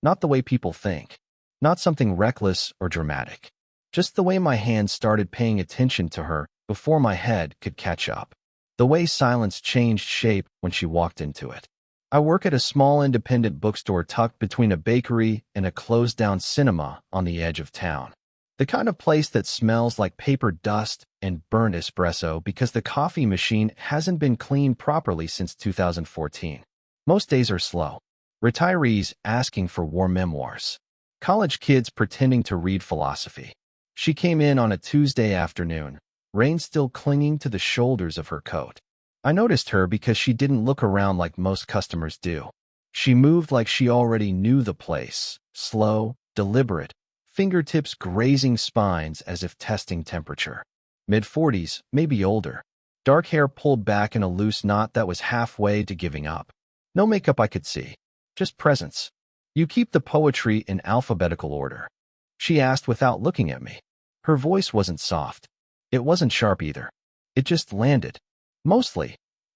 Not the way people think. Not something reckless or dramatic. Just the way my hands started paying attention to her before my head could catch up. The way silence changed shape when she walked into it. I work at a small independent bookstore tucked between a bakery and a closed-down cinema on the edge of town. The kind of place that smells like paper dust and burnt espresso because the coffee machine hasn't been cleaned properly since 2014. Most days are slow. Retirees asking for war memoirs. College kids pretending to read philosophy. She came in on a Tuesday afternoon, rain still clinging to the shoulders of her coat. I noticed her because she didn't look around like most customers do. She moved like she already knew the place, slow, deliberate, fingertips grazing spines as if testing temperature. Mid-40s, maybe older. Dark hair pulled back in a loose knot that was halfway to giving up. No makeup I could see. Just presence. You keep the poetry in alphabetical order? She asked without looking at me. Her voice wasn't soft. It wasn't sharp either. It just landed. Mostly,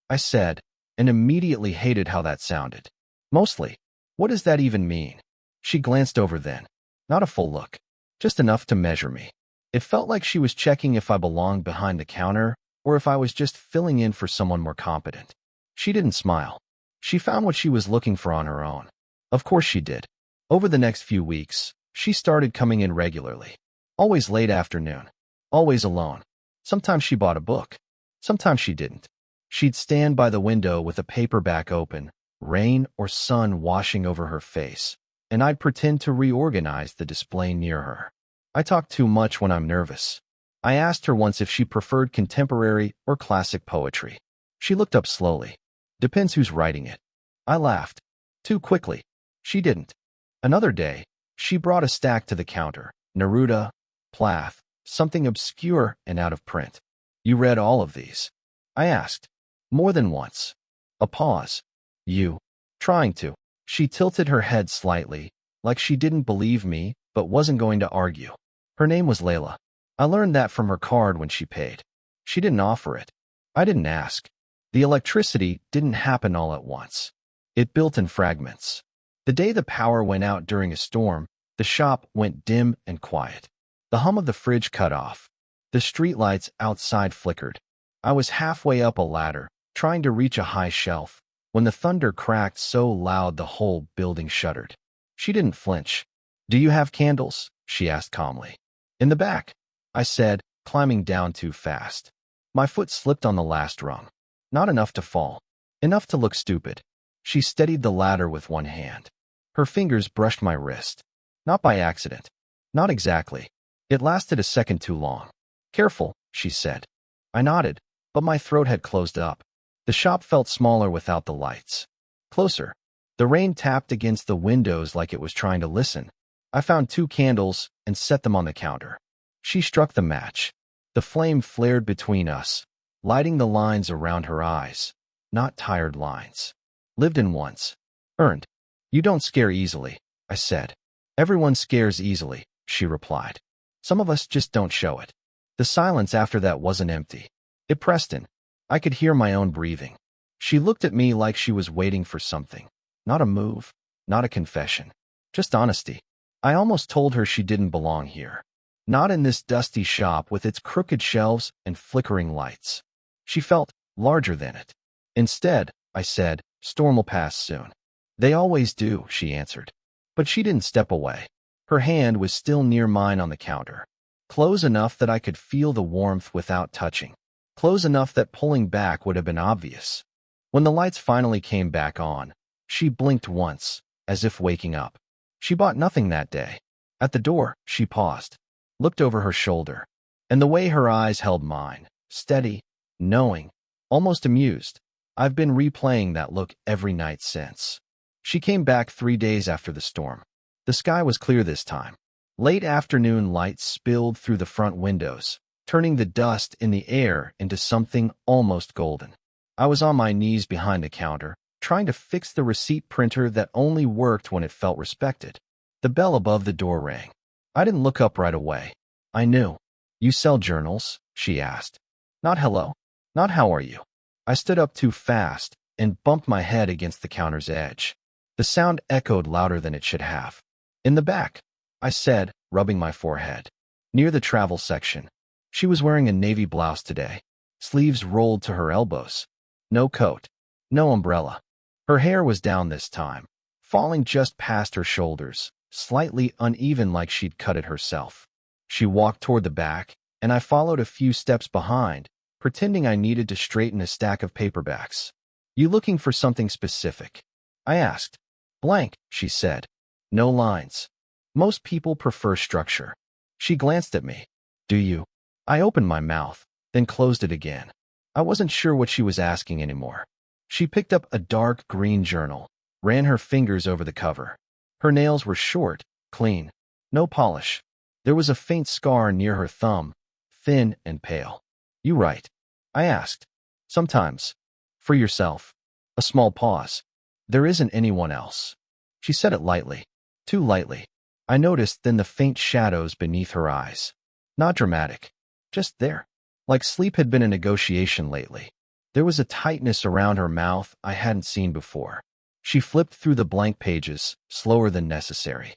I said, and immediately hated how that sounded. Mostly. What does that even mean? She glanced over then. Not a full look. Just enough to measure me. It felt like she was checking if I belonged behind the counter or if I was just filling in for someone more competent. She didn't smile. She found what she was looking for on her own. Of course she did. Over the next few weeks, she started coming in regularly. Always late afternoon. Always alone. Sometimes she bought a book. Sometimes she didn't. She'd stand by the window with a paperback open, rain or sun washing over her face, and I'd pretend to reorganize the display near her. I talk too much when I'm nervous. I asked her once if she preferred contemporary or classic poetry. She looked up slowly. Depends who's writing it. I laughed. Too quickly. She didn't. Another day, she brought a stack to the counter. Neruda, Plath, something obscure and out of print. You read all of these? I asked. More than once. A pause. You. Trying to. She tilted her head slightly, like she didn't believe me, but wasn't going to argue. Her name was Layla. I learned that from her card when she paid. She didn't offer it. I didn't ask. The electricity didn't happen all at once. It built in fragments. The day the power went out during a storm, the shop went dim and quiet. The hum of the fridge cut off. The streetlights outside flickered. I was halfway up a ladder, trying to reach a high shelf, when the thunder cracked so loud the whole building shuddered. She didn't flinch. Do you have candles? She asked calmly. In the back, I said, climbing down too fast. My foot slipped on the last rung. Not enough to fall. Enough to look stupid. She steadied the ladder with one hand. Her fingers brushed my wrist. Not by accident. Not exactly. It lasted a second too long. Careful, she said. I nodded, but my throat had closed up. The shop felt smaller without the lights. Closer. The rain tapped against the windows like it was trying to listen. I found 2 candles and set them on the counter. She struck the match. The flame flared between us, lighting the lines around her eyes. Not tired lines. Lived in once. Earned. You don't scare easily, I said. Everyone scares easily, she replied. Some of us just don't show it. The silence after that wasn't empty. It pressed in. I could hear my own breathing. She looked at me like she was waiting for something. Not a move, not a confession. Just honesty. I almost told her she didn't belong here. Not in this dusty shop with its crooked shelves and flickering lights. She felt larger than it. Instead, I said, storm will pass soon. They always do, she answered. But she didn't step away. Her hand was still near mine on the counter. Close enough that I could feel the warmth without touching. Close enough that pulling back would have been obvious. When the lights finally came back on, she blinked once, as if waking up. She bought nothing that day. At the door, she paused, looked over her shoulder, and the way her eyes held mine, steady, knowing, almost amused. I've been replaying that look every night since. She came back 3 days after the storm. The sky was clear this time. Late afternoon light spilled through the front windows, turning the dust in the air into something almost golden. I was on my knees behind the counter, trying to fix the receipt printer that only worked when it felt respected. The bell above the door rang. I didn't look up right away. I knew. You sell journals? She asked. Not hello. Not how are you. I stood up too fast and bumped my head against the counter's edge. The The sound echoed louder than it should have. In the back, I said, rubbing my forehead. Near the travel section. She was wearing a navy blouse today, sleeves rolled to her elbows. No coat, no umbrella. Her hair was down this time, falling just past her shoulders, slightly uneven like she'd cut it herself. She walked toward the back, and I followed a few steps behind, pretending I needed to straighten a stack of paperbacks. You looking for something specific? I asked. Blank, she said. No lines. Most people prefer structure. She glanced at me. Do you? I opened my mouth, then closed it again. I wasn't sure what she was asking anymore. She picked up a dark green journal, ran her fingers over the cover. Her nails were short, clean, no polish. There was a faint scar near her thumb, thin and pale. You write? I asked. Sometimes. For yourself. A small pause. There isn't anyone else. She said it lightly. Too lightly. I noticed then the faint shadows beneath her eyes. Not dramatic. Just there. Like sleep had been a negotiation lately. There was a tightness around her mouth I hadn't seen before. She flipped through the blank pages, slower than necessary.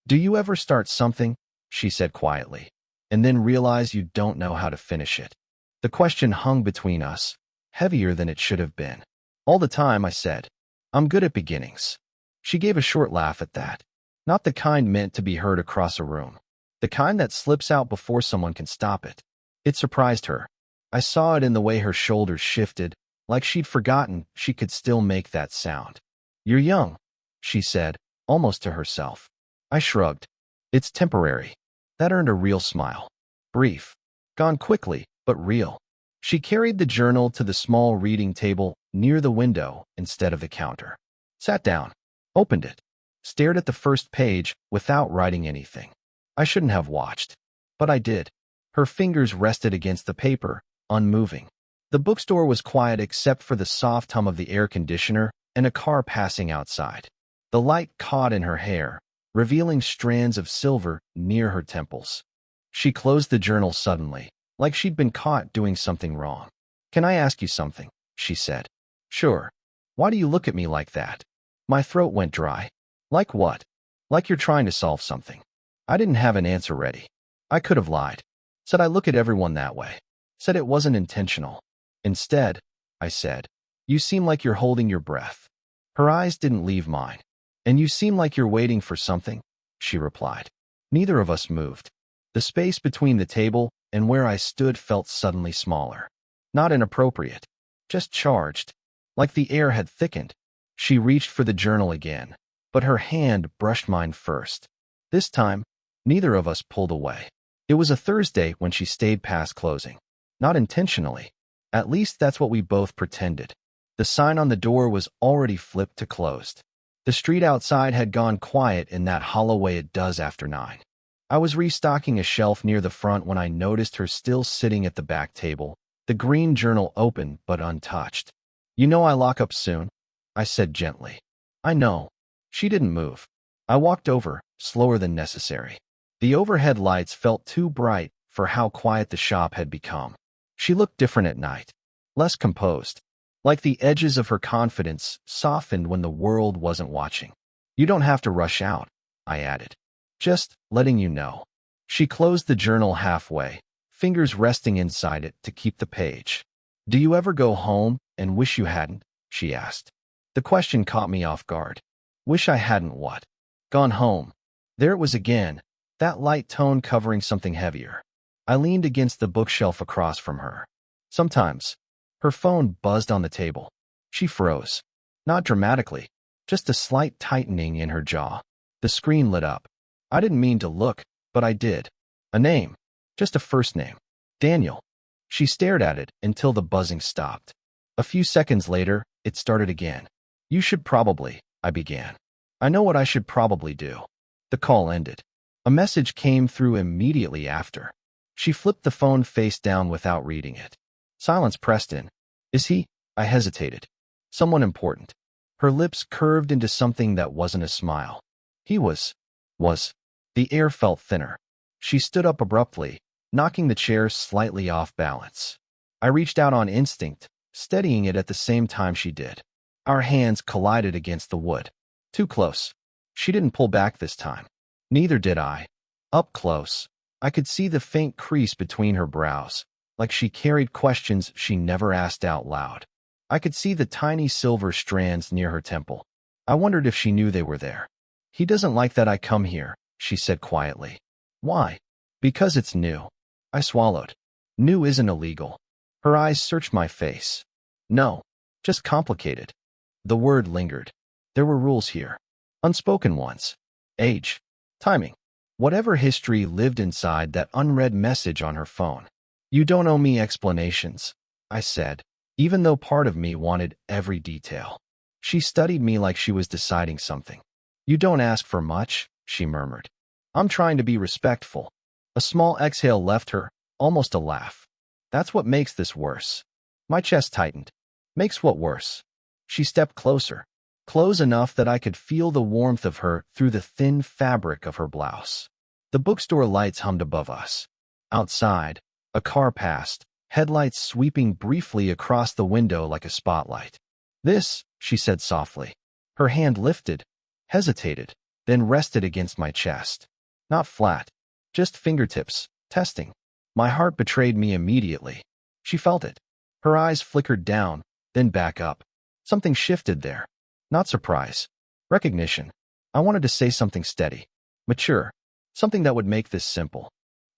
Do you ever start something, she said quietly, and then realize you don't know how to finish it? The question hung between us, heavier than it should have been. All the time, I said. I'm good at beginnings. She gave a short laugh at that. Not the kind meant to be heard across a room. The kind that slips out before someone can stop it. It surprised her. I saw it in the way her shoulders shifted, like she'd forgotten she could still make that sound. You're young, she said, almost to herself. I shrugged. It's temporary. That earned a real smile. Brief. Gone quickly, but real. She carried the journal to the small reading table near the window instead of the counter. Sat down. Opened it. Stared at the first page without writing anything. I shouldn't have watched. But I did. Her fingers rested against the paper, unmoving. The bookstore was quiet except for the soft hum of the air conditioner and a car passing outside. The light caught in her hair, revealing strands of silver near her temples. She closed the journal suddenly, like she'd been caught doing something wrong. Can I ask you something? She said. Sure. Why do you look at me like that? My throat went dry. Like what? Like you're trying to solve something. I didn't have an answer ready. I could have lied. Said I look at everyone that way. Said it wasn't intentional. Instead, I said, you seem like you're holding your breath. Her eyes didn't leave mine. And you seem like you're waiting for something, she replied. Neither of us moved. The space between the table and where I stood felt suddenly smaller. Not inappropriate. Just charged. Like the air had thickened. She reached for the journal again, but her hand brushed mine first. This time, neither of us pulled away. It was a Thursday when she stayed past closing. Not intentionally. At least that's what we both pretended. The sign on the door was already flipped to closed. The street outside had gone quiet in that hollow way it does after 9. I was restocking a shelf near the front when I noticed her still sitting at the back table, the green journal open but untouched. You know I lock up soon, I said gently. I know. She didn't move. I walked over, slower than necessary. The overhead lights felt too bright for how quiet the shop had become. She looked different at night, less composed, like the edges of her confidence softened when the world wasn't watching. You don't have to rush out, I added. Just letting you know. She closed the journal halfway, fingers resting inside it to keep the page. Do you ever go home and wish you hadn't? She asked. The question caught me off guard. Wish I hadn't what? Gone home. There it was again, that light tone covering something heavier. I leaned against the bookshelf across from her. Sometimes. Her phone buzzed on the table. She froze. Not dramatically, just a slight tightening in her jaw. The screen lit up. I didn't mean to look, but I did. A name. Just a first name. Daniel. She stared at it until the buzzing stopped. A few seconds later, it started again. You should probably, I began. I know what I should probably do. The call ended. A message came through immediately after. She flipped the phone face down without reading it. Silence pressed in. Is he? I hesitated. Someone important. Her lips curved into something that wasn't a smile. He was. The air felt thinner. She stood up abruptly, knocking the chair slightly off balance. I reached out on instinct, steadying it at the same time she did. Our hands collided against the wood. Too close. She didn't pull back this time. Neither did I. Up close, I could see the faint crease between her brows, like she carried questions she never asked out loud. I could see the tiny silver strands near her temple. I wondered if she knew they were there. He doesn't like that I come here, she said quietly. Why? Because it's new. I swallowed. New isn't illegal. Her eyes searched my face. No, just complicated. The word lingered. There were rules here. Unspoken ones. Age. Timing. Whatever history lived inside that unread message on her phone. You don't owe me explanations, I said, even though part of me wanted every detail. She studied me like she was deciding something. You don't ask for much, she murmured. I'm trying to be respectful. A small exhale left her, almost a laugh. That's what makes this worse. My chest tightened. Makes what worse? She stepped closer, close enough that I could feel the warmth of her through the thin fabric of her blouse. The bookstore lights hummed above us. Outside, a car passed, headlights sweeping briefly across the window like a spotlight. This, she said softly. Her hand lifted, hesitated, then rested against my chest. Not flat, just fingertips, testing. My heart betrayed me immediately. She felt it. Her eyes flickered down, then back up. Something shifted there. Not surprise. Recognition. I wanted to say something steady, mature, something that would make this simple.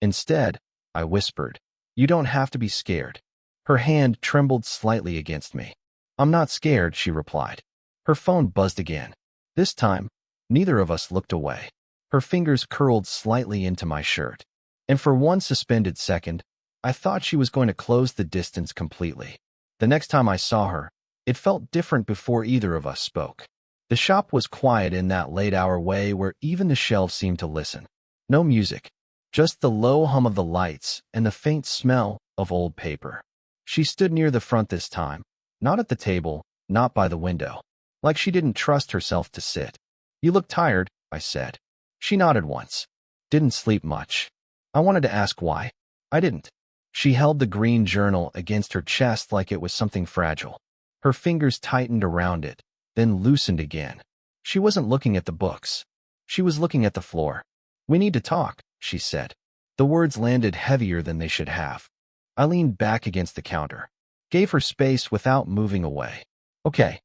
Instead, I whispered, you don't have to be scared. Her hand trembled slightly against me. I'm not scared, she replied. Her phone buzzed again. This time, neither of us looked away. Her fingers curled slightly into my shirt. And for one suspended second, I thought she was going to close the distance completely. The next time I saw her, it felt different before either of us spoke. The shop was quiet in that late-hour way where even the shelves seemed to listen. No music, just the low hum of the lights and the faint smell of old paper. She stood near the front this time, not at the table, not by the window, like she didn't trust herself to sit. You look tired, I said. She nodded once. Didn't sleep much. I wanted to ask why. I didn't. She held the green journal against her chest like it was something fragile. Her fingers tightened around it, then loosened again. She wasn't looking at the books. She was looking at the floor. We need to talk, she said. The words landed heavier than they should have. I leaned back against the counter, gave her space without moving away. Okay.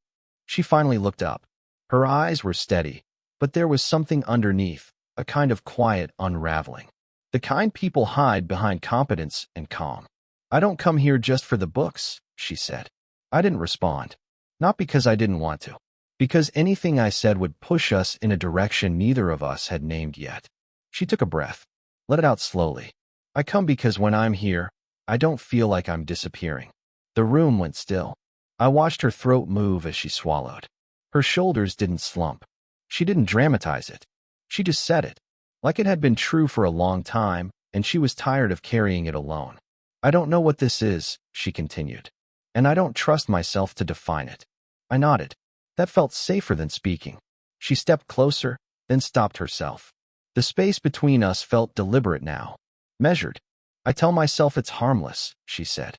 She finally looked up. Her eyes were steady, but there was something underneath, a kind of quiet unraveling. The kind people hide behind competence and calm. I don't come here just for the books, she said. I didn't respond. Not because I didn't want to. Because anything I said would push us in a direction neither of us had named yet. She took a breath. Let it out slowly. I come because when I'm here, I don't feel like I'm disappearing. The room went still. I watched her throat move as she swallowed. Her shoulders didn't slump. She didn't dramatize it. She just said it, like it had been true for a long time, and she was tired of carrying it alone. I don't know what this is, she continued, and I don't trust myself to define it. I nodded. That felt safer than speaking. She stepped closer, then stopped herself. The space between us felt deliberate now, measured. I tell myself it's harmless, she said,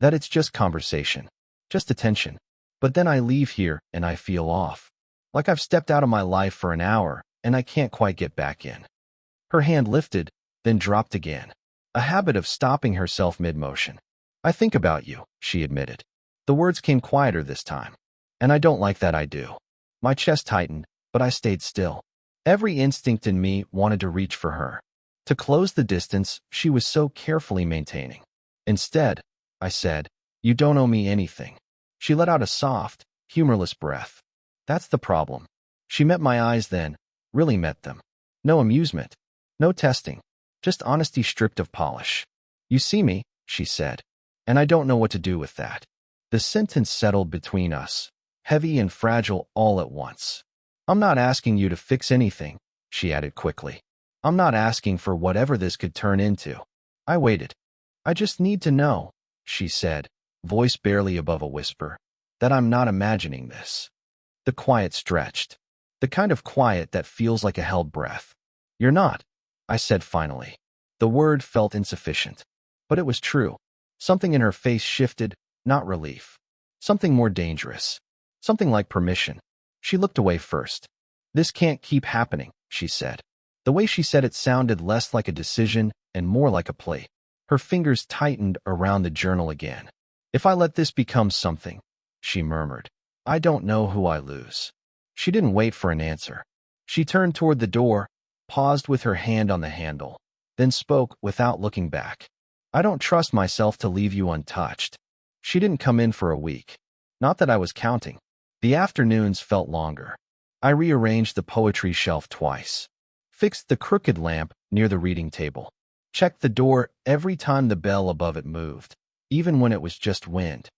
that it's just conversation, just attention. But then I leave here and I feel off, like I've stepped out of my life for an hour and I can't quite get back in. Her hand lifted, then dropped again, a habit of stopping herself mid-motion. I think about you, she admitted. The words came quieter this time. And I don't like that I do. My chest tightened, but I stayed still. Every instinct in me wanted to reach for her, to close the distance she was so carefully maintaining. Instead, I said, you don't owe me anything. She let out a soft, humorless breath. That's the problem. She met my eyes then, really met them. No amusement, no testing, just honesty stripped of polish. You see me, she said, and I don't know what to do with that. The sentence settled between us, heavy and fragile all at once. I'm not asking you to fix anything, she added quickly. I'm not asking for whatever this could turn into. I waited. I just need to know, she said, voice barely above a whisper, that I'm not imagining this. The quiet stretched. The kind of quiet that feels like a held breath. You're not, I said finally. The word felt insufficient. But it was true. Something in her face shifted, not relief. Something more dangerous. Something like permission. She looked away first. This can't keep happening, she said. The way she said it sounded less like a decision and more like a plea. Her fingers tightened around the journal again. If I let this become something, she murmured, I don't know who I lose. She didn't wait for an answer. She turned toward the door, paused with her hand on the handle, then spoke without looking back. I don't trust myself to leave you untouched. She didn't come in for a week. Not that I was counting. The afternoons felt longer. I rearranged the poetry shelf twice, fixed the crooked lamp near the reading table, checked the door every time the bell above it moved, even when it was just wind.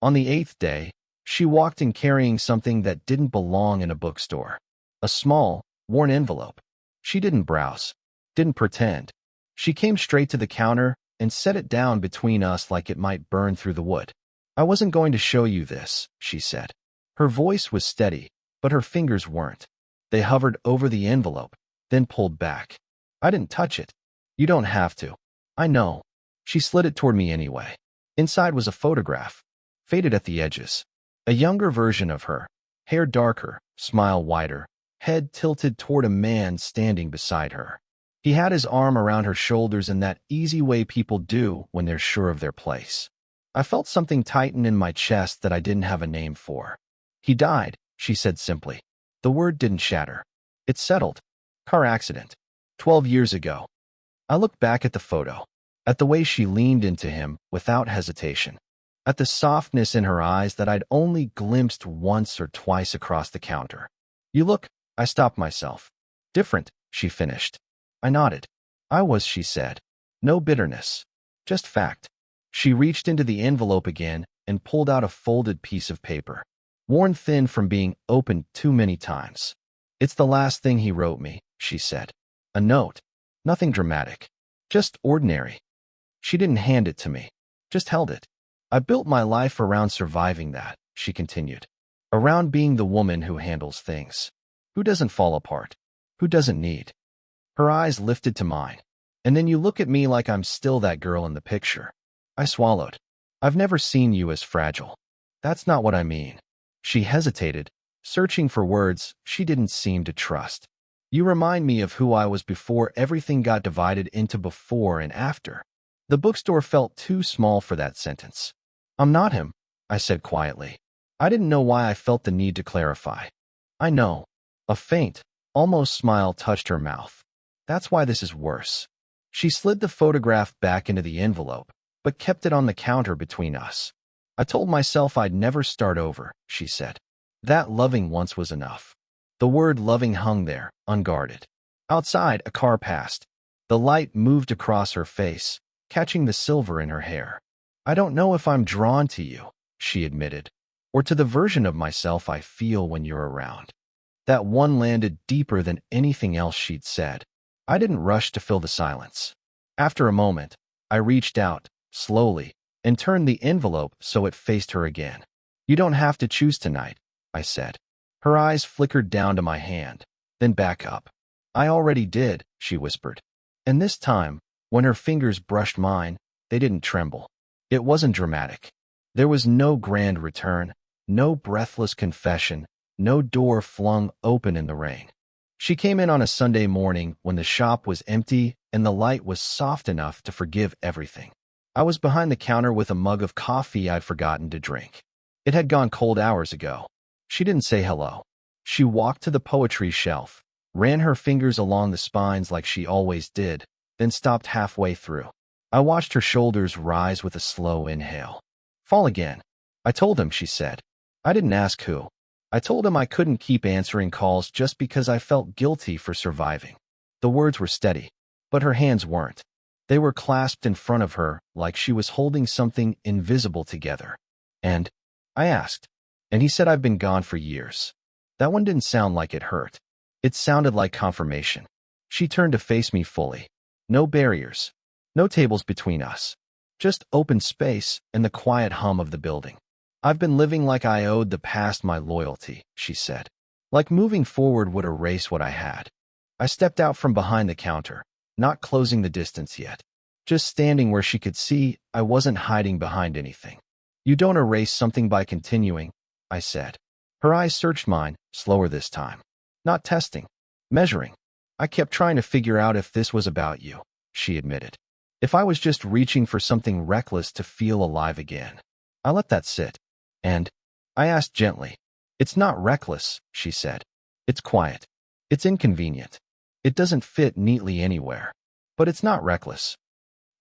On the 8th day, she walked in carrying something that didn't belong in a bookstore. A small, worn envelope. She didn't browse, didn't pretend. She came straight to the counter and set it down between us like it might burn through the wood. I wasn't going to show you this, she said. Her voice was steady, but her fingers weren't. They hovered over the envelope, then pulled back. I didn't touch it. You don't have to. I know. She slid it toward me anyway. Inside was a photograph, faded at the edges. A younger version of her, hair darker, smile wider, head tilted toward a man standing beside her. He had his arm around her shoulders in that easy way people do when they're sure of their place. I felt something tighten in my chest that I didn't have a name for. He died, she said simply. The word didn't shatter. It settled. Car accident. 12 years ago. I looked back at the photo, at the way she leaned into him without hesitation, at the softness in her eyes that I'd only glimpsed once or twice across the counter. You look, I stopped myself. Different, she finished. I nodded. I was, she said. No bitterness. Just fact. She reached into the envelope again and pulled out a folded piece of paper, worn thin from being opened too many times. It's the last thing he wrote me, she said. A note. Nothing dramatic. Just ordinary. She didn't hand it to me. Just held it. I built my life around surviving that, she continued. Around being the woman who handles things. Who doesn't fall apart. Who doesn't need. Her eyes lifted to mine. And then you look at me like I'm still that girl in the picture. I swallowed. I've never seen you as fragile. That's not what I mean. She hesitated, searching for words she didn't seem to trust. You remind me of who I was before everything got divided into before and after. The bookstore felt too small for that sentence. I'm not him, I said quietly. I didn't know why I felt the need to clarify. I know. A faint, almost smile touched her mouth. That's why this is worse. She slid the photograph back into the envelope, but kept it on the counter between us. I told myself I'd never start over, she said. That loving once was enough. The word loving hung there, unguarded. Outside, a car passed. The light moved across her face, catching the silver in her hair. I don't know if I'm drawn to you, she admitted, or to the version of myself I feel when you're around. That one landed deeper than anything else she'd said. I didn't rush to fill the silence. After a moment, I reached out, slowly, and turned the envelope so it faced her again. You don't have to choose tonight, I said. Her eyes flickered down to my hand, then back up. I already did, she whispered. And this time, when her fingers brushed mine, they didn't tremble. It wasn't dramatic. There was no grand return, no breathless confession, no door flung open in the rain. She came in on a Sunday morning when the shop was empty and the light was soft enough to forgive everything. I was behind the counter with a mug of coffee I'd forgotten to drink. It had gone cold hours ago. She didn't say hello. She walked to the poetry shelf, ran her fingers along the spines like she always did, then stopped halfway through. I watched her shoulders rise with a slow inhale. Fall again. I told him, she said. I didn't ask who. I told him I couldn't keep answering calls just because I felt guilty for surviving. The words were steady, but her hands weren't. They were clasped in front of her like she was holding something invisible together. And I asked. And he said I've been gone for years. That one didn't sound like it hurt. It sounded like confirmation. She turned to face me fully. No barriers. No tables between us. Just open space and the quiet hum of the building. I've been living like I owed the past my loyalty, she said. Like moving forward would erase what I had. I stepped out from behind the counter, not closing the distance yet. Just standing where she could see I wasn't hiding behind anything. You don't erase something by continuing, I said. Her eyes searched mine, slower this time. Not testing. Measuring. I kept trying to figure out if this was about you, she admitted. If I was just reaching for something reckless to feel alive again. I let that sit. And I asked gently. It's not reckless, she said. It's quiet. It's inconvenient. It doesn't fit neatly anywhere. But it's not reckless.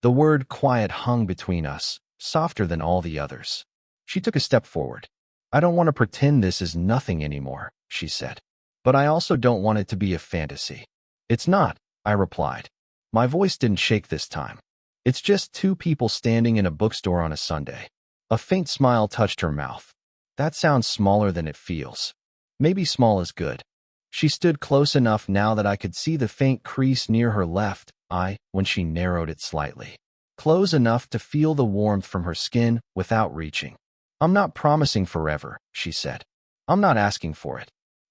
The word quiet hung between us, softer than all the others. She took a step forward. I don't want to pretend this is nothing anymore, she said. But I also don't want it to be a fantasy. It's not, I replied. My voice didn't shake this time. It's just two people standing in a bookstore on a Sunday. A faint smile touched her mouth. That sounds smaller than it feels. Maybe small is good. She stood close enough now that I could see the faint crease near her left eye when she narrowed it slightly. Close enough to feel the warmth from her skin without reaching. I'm not promising forever, she said. I'm not asking for it.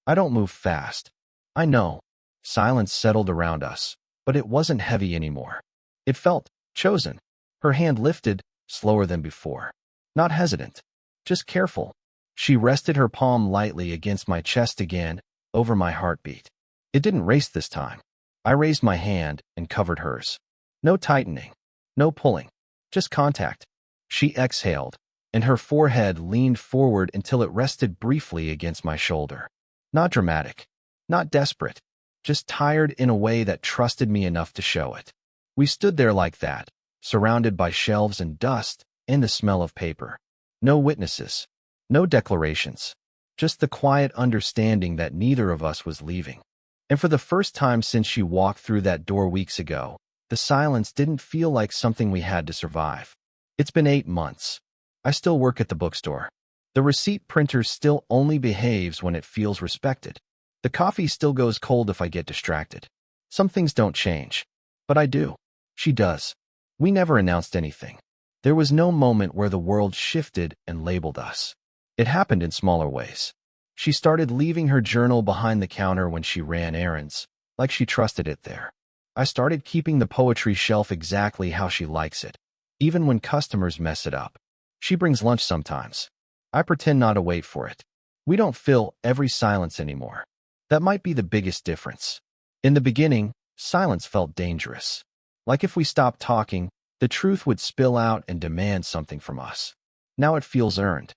I don't move fast. I know. Silence settled around us, but it wasn't heavy anymore. It felt chosen. Her hand lifted, slower than before. Not hesitant, just careful. She rested her palm lightly against my chest again, over my heartbeat. It didn't race this time. I raised my hand and covered hers. No tightening, no pulling, just contact. She exhaled, and her forehead leaned forward until it rested briefly against my shoulder. Not dramatic, not desperate, just tired in a way that trusted me enough to show it. We stood there like that, surrounded by shelves and dust and the smell of paper. No witnesses, no declarations, just the quiet understanding that neither of us was leaving. And for the first time since she walked through that door weeks ago, the silence didn't feel like something we had to survive. It's been 8 months. I still work at the bookstore. The receipt printer still only behaves when it feels respected. The coffee still goes cold if I get distracted. Some things don't change. But I do. She does. We never announced anything. There was no moment where the world shifted and labeled us. It happened in smaller ways. She started leaving her journal behind the counter when she ran errands, like she trusted it there. I started keeping the poetry shelf exactly how she likes it, even when customers mess it up. She brings lunch sometimes. I pretend not to wait for it. We don't fill every silence anymore. That might be the biggest difference. In the beginning, silence felt dangerous. Like if we stopped talking, the truth would spill out and demand something from us. Now it feels earned.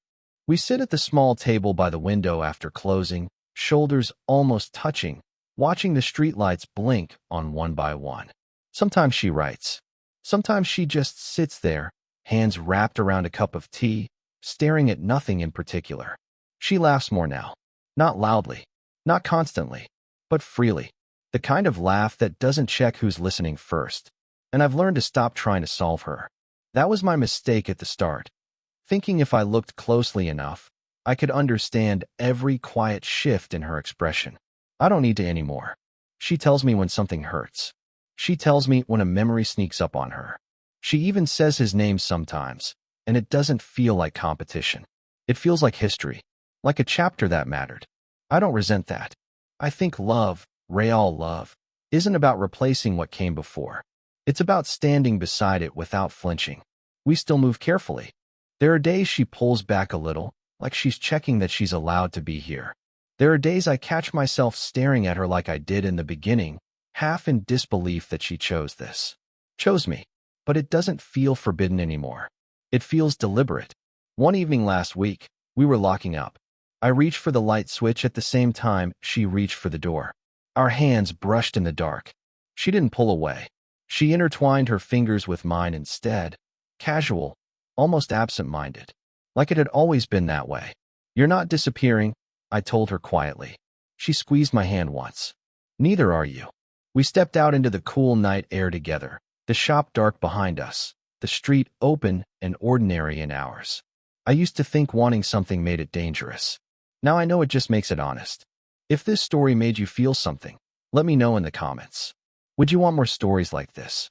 We sit at the small table by the window after closing, shoulders almost touching, watching the streetlights blink on one by one. Sometimes she writes. Sometimes she just sits there, hands wrapped around a cup of tea, staring at nothing in particular. She laughs more now. Not loudly, not constantly, but freely. The kind of laugh that doesn't check who's listening first. And I've learned to stop trying to solve her. That was my mistake at the start. Thinking if I looked closely enough, I could understand every quiet shift in her expression. I don't need to anymore. She tells me when something hurts. She tells me when a memory sneaks up on her. She even says his name sometimes, and it doesn't feel like competition. It feels like history, like a chapter that mattered. I don't resent that. I think love, real love, isn't about replacing what came before. It's about standing beside it without flinching. We still move carefully. There are days she pulls back a little, like she's checking that she's allowed to be here. There are days I catch myself staring at her like I did in the beginning, half in disbelief that she chose this. Chose me. But it doesn't feel forbidden anymore. It feels deliberate. One evening last week, we were locking up. I reached for the light switch at the same time she reached for the door. Our hands brushed in the dark. She didn't pull away. She intertwined her fingers with mine instead, casual, almost absent-minded, like it had always been that way. You're not disappearing, I told her quietly. She squeezed my hand once. Neither are you. We stepped out into the cool night air together, the shop dark behind us, the street open and ordinary in ours. I used to think wanting something made it dangerous. Now I know it just makes it honest. If this story made you feel something, let me know in the comments. Would you want more stories like this?